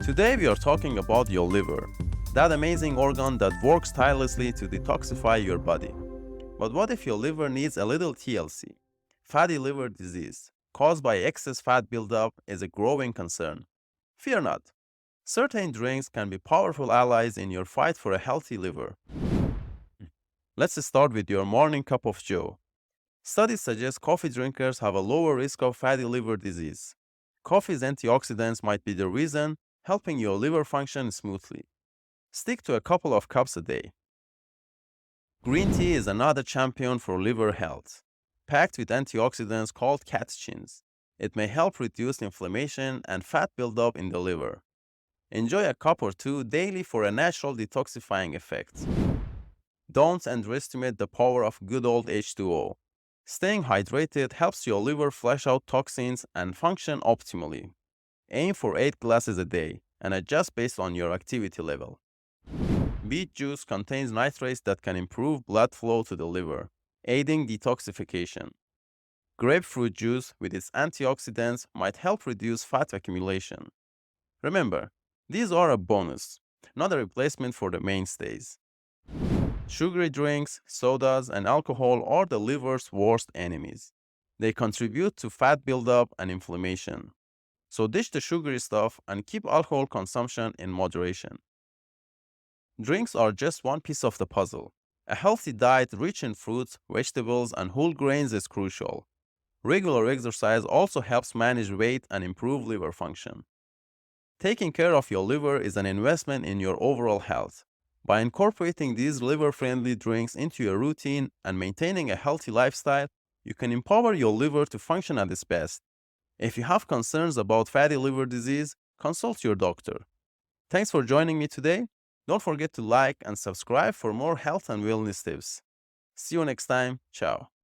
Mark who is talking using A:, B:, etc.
A: Today we are talking about your liver, that amazing organ that works tirelessly to detoxify your body. But what if your liver needs a little TLC? Fatty liver disease, caused by excess fat buildup, is a growing concern. Fear not. Certain drinks can be powerful allies in your fight for a healthy liver. Let's start with your morning cup of joe. Studies suggest coffee drinkers have a lower risk of fatty liver disease. Coffee's antioxidants might be the reason, helping your liver function smoothly. Stick to a couple of cups a day. Green tea is another champion for liver health. Packed with antioxidants called catechins, it may help reduce inflammation and fat buildup in the liver. Enjoy a cup or two daily for a natural detoxifying effect. Don't underestimate the power of good old H2O. Staying hydrated helps your liver flush out toxins and function optimally. Aim for 8 glasses a day and adjust based on your activity level. Beet juice contains nitrates that can improve blood flow to the liver, aiding detoxification. Grapefruit juice, with its antioxidants, might help reduce fat accumulation. Remember, these are a bonus, not a replacement for the mainstays. Sugary drinks, sodas, and alcohol are the liver's worst enemies. They contribute to fat buildup and inflammation. So ditch the sugary stuff and keep alcohol consumption in moderation. Drinks are just one piece of the puzzle. A healthy diet rich in fruits, vegetables, and whole grains is crucial. Regular exercise also helps manage weight and improve liver function. Taking care of your liver is an investment in your overall health. By incorporating these liver-friendly drinks into your routine and maintaining a healthy lifestyle, you can empower your liver to function at its best. If you have concerns about fatty liver disease, consult your doctor. Thanks for joining me today. Don't forget to like and subscribe for more health and wellness tips. See you next time. Ciao.